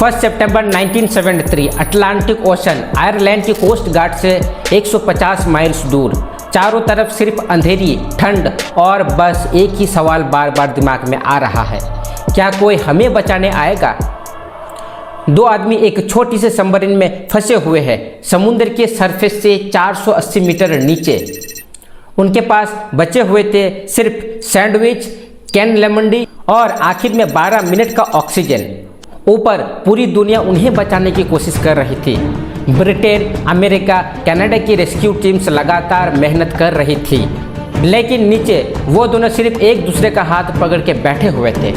1 सितंबर 1973 Atlantic ocean Ireland की coast guard से 150 miles दूर। चारों तरफ सिर्फ अंधेरी, ठंड और बस एक ही सवाल बार बार दिमाग में आ रहा है, क्या कोई हमें बचाने आएगा? दो आदमी एक छोटी से सबमरीन में फंसे हुए हैं, समुद्र के सरफेस से 480 मीटर नीचे। उनके पास बचे हुए थे सिर्फ सैंडविच, कैन लेमन टी और आखिर में 12 मिनट का ऑक्सीजन। ऊपर पूरी दुनिया उन्हें बचाने की कोशिश कर रही थी। ब्रिटेन, अमेरिका, कनाडा की रेस्क्यू टीम्स लगातार मेहनत कर रही थी, लेकिन नीचे वो दोनों सिर्फ एक दूसरे का हाथ पकड़ के बैठे हुए थे।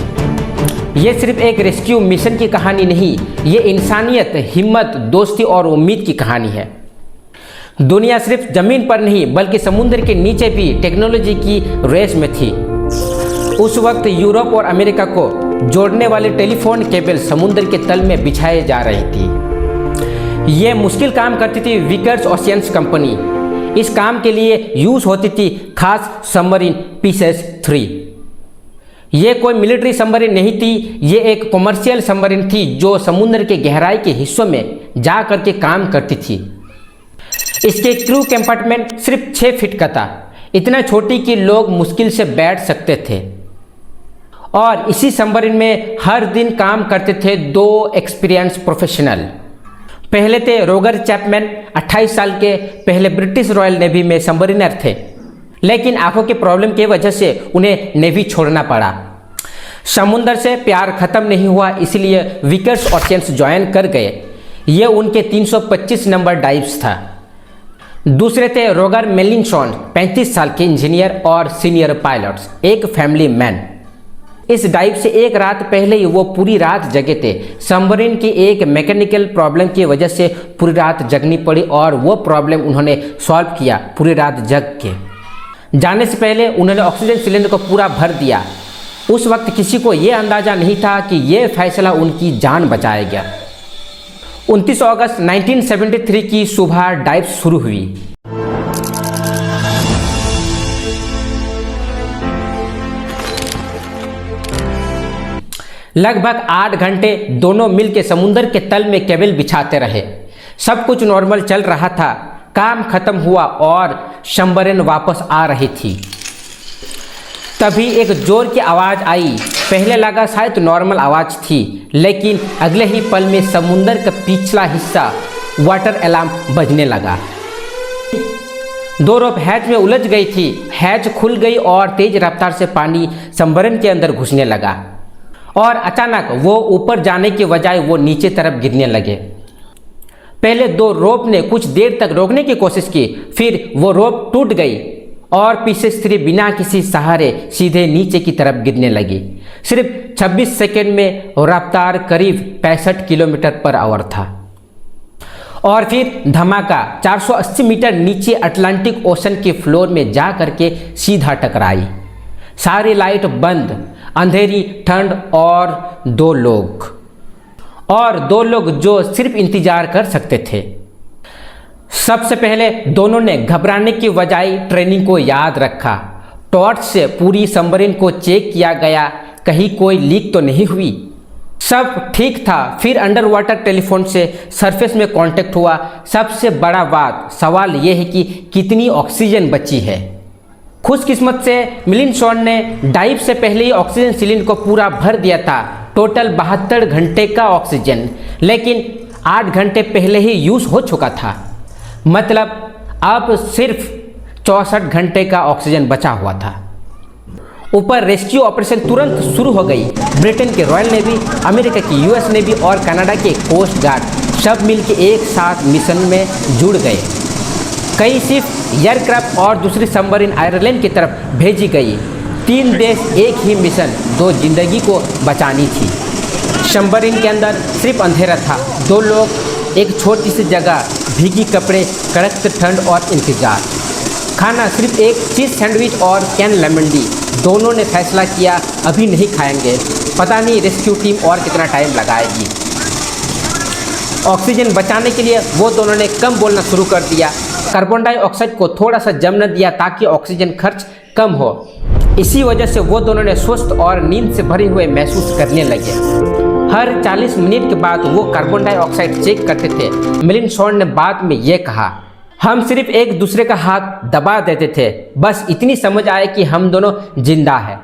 ये सिर्फ एक रेस्क्यू मिशन की कहानी नहीं, ये इंसानियत, हिम्मत, दोस्ती और उम्मीद की कहानी है। दुनिया सिर्फ जमीन पर नहीं बल्कि समुद्र के नीचे भी टेक्नोलॉजी की रेस में थी। उस वक्त यूरोप और अमेरिका को जोड़ने वाले टेलीफोन केबल समुद्र के तल में बिछाए जा रही थी। ये मुश्किल काम करती थी विकर्स ओशियंस कंपनी। इस काम के लिए यूज होती थी खास सबमरीन पीसेस 3। ये कोई मिलिट्री सबमरीन नहीं थी, ये एक कॉमर्शियल सबमरीन थी जो समुद्र के गहराई के हिस्सों में जा करके काम करती थी। इसके क्रू कंपार्टमेंट सिर्फ 6 फीट का था, इतना छोटी कि लोग मुश्किल से बैठ सकते थे। और इसी सबमरीन में हर दिन काम करते थे 2 एक्सपीरियंस प्रोफेशनल। पहले थे रोगर चैपमैन, 28 साल के, पहले ब्रिटिश रॉयल नेवी में सबमरीनर थे, लेकिन आंखों के प्रॉब्लम की वजह से उन्हें नेवी छोड़ना पड़ा। समुद्र से प्यार खत्म नहीं हुआ, इसलिए विकर्स ओशियंस ज्वाइन कर गए। ये उनके 325 नंबर डाइव्स था। दूसरे थे रोगर मेलिनसॉन, 35 साल के इंजीनियर और सीनियर पायलट्स, एक फैमिली मैन। इस डाइव से एक रात पहले ही वो पूरी रात जगे थे। सबमरीन की एक मैकेनिकल प्रॉब्लम की वजह से पूरी रात जगनी पड़ी और वो प्रॉब्लम उन्होंने सॉल्व किया पूरी रात जग के। जाने से पहले उन्होंने ऑक्सीजन सिलेंडर को पूरा भर दिया। उस वक्त किसी को ये अंदाजा नहीं था कि ये फैसला उनकी जान बचाएगा। 29 अगस्त 1973 की सुबह डाइव शुरू हुई। लगभग 8 घंटे दोनों मिलकर समुद्र के तल में केबल बिछाते रहे। सब कुछ नॉर्मल चल रहा था। काम खत्म हुआ और सबमरीन वापस आ रही थी। तभी एक जोर की आवाज़ आई। पहले लगा शायद नॉर्मल आवाज़ थी, लेकिन अगले ही पल में समुद्र का पिछला हिस्सा वाटर अलार्म बजने लगा। 2 रोप हैच में उलझ गई थी। हैच खुल गई और तेज रफ्तार से पानी सबमरीन के अंदर घुसने लगा और अचानक वो ऊपर जाने के बजाय वो नीचे तरफ गिरने लगे। पहले 2 रोप ने कुछ देर तक रोकने की कोशिश की, फिर वो रोप टूट गई और पीसेस 3 बिना किसी सहारे सीधे नीचे की तरफ गिरने लगी। सिर्फ 26 सेकंड में रफ्तार करीब 65 किलोमीटर पर आवर था। और फिर धमाका 480 मीटर नीचे अटलांटिक ओशन के फ्लोर में जा करके सीधा टकराई। सारी लाइट बंद, अंधेरी, ठंड और 2 लोग जो सिर्फ इंतजार कर सकते थे। सबसे पहले दोनों ने घबराने की बजाय ट्रेनिंग को याद रखा। टॉर्च से पूरी सबमरीन को चेक किया गया, कहीं कोई लीक तो नहीं हुई। सब ठीक था। फिर अंडर वाटर टेलीफोन से सरफेस में कांटेक्ट हुआ। सबसे बड़ा सवाल यह है कि कितनी ऑक्सीजन बची है। खुशकिस्मत से मेलिनसॉन ने डाइव से पहले ही ऑक्सीजन सिलेंडर को पूरा भर दिया था। टोटल 72 घंटे का ऑक्सीजन, लेकिन 8 घंटे पहले ही यूज हो चुका था। मतलब अब सिर्फ 64 घंटे का ऑक्सीजन बचा हुआ था। ऊपर रेस्क्यू ऑपरेशन तुरंत शुरू हो गई। ब्रिटेन के रॉयल नेवी, अमेरिका की यूएस नेवी और कनाडा के कोस्ट गार्ड सब मिलकर एक साथ मिशन में जुड़ गए। कई शिप, एयरक्राफ्ट और दूसरी सबमरीन आयरलैंड की तरफ भेजी गई। 3 देश, एक ही मिशन, 2 जिंदगी को बचानी थी। सबमरीन के अंदर सिर्फ अंधेरा था। 2 लोग, एक छोटी सी जगह, भीगी कपड़े, कड़क ठंड और इंतजार। खाना सिर्फ एक चीज़ सैंडविच और कैन लेमन टी। दोनों ने फैसला किया अभी नहीं खाएंगे, पता नहीं रेस्क्यू टीम और कितना टाइम लगाएगी। ऑक्सीजन बचाने के लिए वो दोनों ने कम बोलना शुरू कर दिया। कार्बन डाइऑक्साइड को थोड़ा सा जमने दिया ताकि ऑक्सीजन खर्च कम हो। इसी वजह से वो दोनों ने सुस्त और नींद से भरे हुए महसूस करने लगे। हर 40 मिनट के बाद वो कार्बन डाइऑक्साइड चेक करते थे। मिलिंद शॉन ने बाद में ये कहा, हम सिर्फ एक दूसरे का हाथ दबा देते थे, बस इतनी समझ आए कि हम दोनों जिंदा हैं।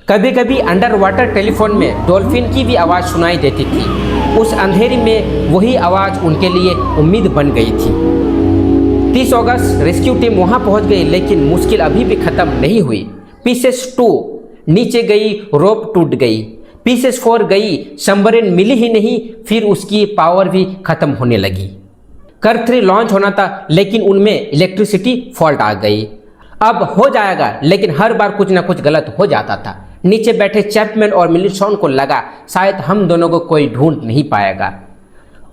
कभी कभी अंडर वाटर टेलीफोन में डॉल्फिन की भी आवाज़ सुनाई देती थी। उस अंधेरी में वही आवाज़ उनके लिए उम्मीद बन गई थी। 30 अगस्त रेस्क्यू टीम वहां पहुंच गई, लेकिन मुश्किल अभी भी ख़त्म नहीं हुई। पीसेस 2 नीचे गई, रोप टूट गई। पीसेस 4 गई, सबमरीन मिली ही नहीं, फिर उसकी पावर भी ख़त्म होने लगी। कर्व 3 लॉन्च होना था, लेकिन उनमें इलेक्ट्रिसिटी फॉल्ट आ गई। अब हो जाएगा, लेकिन हर बार कुछ ना कुछ गलत हो जाता था। नीचे बैठे चैपमैन और मिलिंद शॉन को लगा शायद हम दोनों को कोई ढूंढ नहीं पाएगा।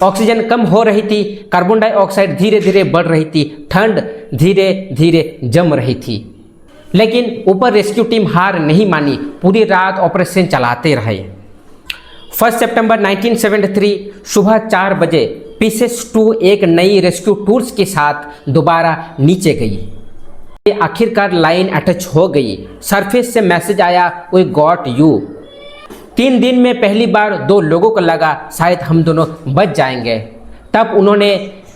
ऑक्सीजन कम हो रही थी, कार्बन डाइऑक्साइड धीरे धीरे बढ़ रही थी, ठंड धीरे धीरे जम रही थी। लेकिन ऊपर रेस्क्यू टीम हार नहीं मानी, पूरी रात ऑपरेशन चलाते रहे। 1 सितंबर 1973 सुबह 4 बजे पीसेस 2 एक नई रेस्क्यू टूल्स के साथ दोबारा नीचे गई। आखिरकार लाइन अटैच हो गई। सरफेस से मैसेज आया, वी गॉट यू। 3 दिन में पहली बार 2 लोगों को लगा शायद हम दोनों बच जाएंगे। तब उन्होंने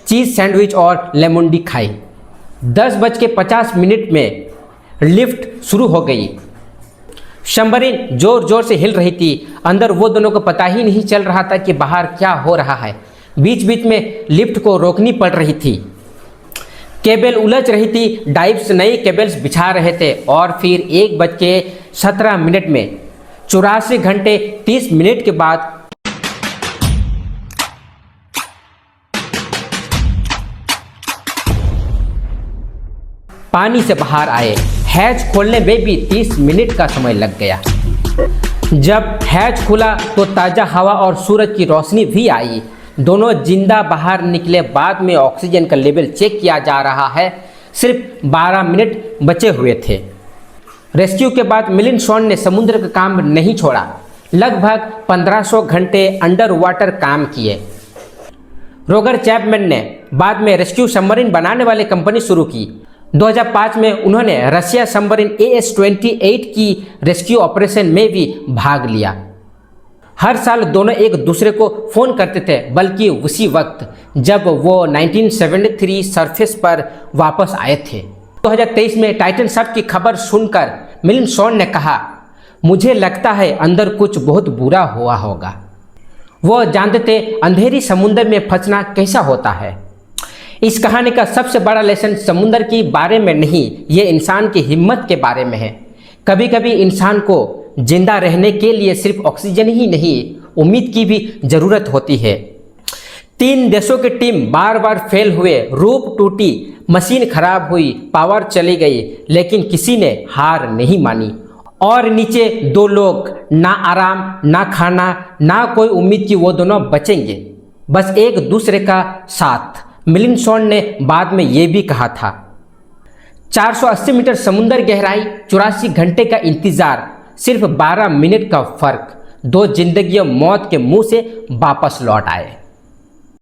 चीज़ सैंडविच और लेमन टी खाई। 10:50 में लिफ्ट शुरू हो गई। सबमरीन जोर जोर से हिल रही थी। अंदर वो दोनों को पता ही नहीं चल रहा था कि बाहर क्या हो रहा है। बीच बीच में लिफ्ट को रोकनी पड़ रही थी। केबल उलझ रही थी, डाइव्स नई केबल्स बिछा रहे थे। और फिर 1:17 में 84 घंटे 30 मिनट के बाद पानी से बाहर आए। हैच खोलने में भी 30 मिनट का समय लग गया। जब हैच खुला तो ताज़ा हवा और सूरज की रोशनी भी आई। दोनों जिंदा बाहर निकले। बाद में ऑक्सीजन का लेवल चेक किया जा रहा है। सिर्फ 12 मिनट बचे हुए थे। रेस्क्यू के बाद मिलिंद शॉन ने समुद्र का काम नहीं छोड़ा। लगभग 1500 घंटे अंडर वाटर काम किए। रोगर चैपमैन ने बाद में रेस्क्यू सबमरीन बनाने वाली कंपनी शुरू की। 2005 में उन्होंने रशिया सबमरीन AS-28 की रेस्क्यू ऑपरेशन में भी भाग लिया। हर साल दोनों एक दूसरे को फ़ोन करते थे, बल्कि उसी वक्त जब वो 1973 सरफेस पर वापस आए थे। 2023 में टाइटन सब की खबर सुनकर मिलिंद शॉन ने कहा, मुझे लगता है अंदर कुछ बहुत बुरा हुआ होगा। वो जानते थे अंधेरी समुद्र में फंसना कैसा होता है। इस कहानी का सबसे बड़ा लेसन समुद्र के बारे में नहीं, ये इंसान की हिम्मत के बारे में है। कभी कभी इंसान को जिंदा रहने के लिए सिर्फ ऑक्सीजन ही नहीं, उम्मीद की भी ज़रूरत होती है। 3 देशों की टीम बार बार फेल हुए, रूप टूटी, मशीन खराब हुई, पावर चली गई, लेकिन किसी ने हार नहीं मानी। और नीचे 2 लोग, ना आराम, ना खाना, ना कोई उम्मीद कि वो दोनों बचेंगे, बस एक दूसरे का साथ। मिलिंद शॉन ने बाद में ये भी कहा था, 480 मीटर समुद्र गहराई, 84 घंटे का इंतजार, सिर्फ 12 मिनट का फर्क, 2 जिंदगियां मौत के मुंह से वापस लौट आए।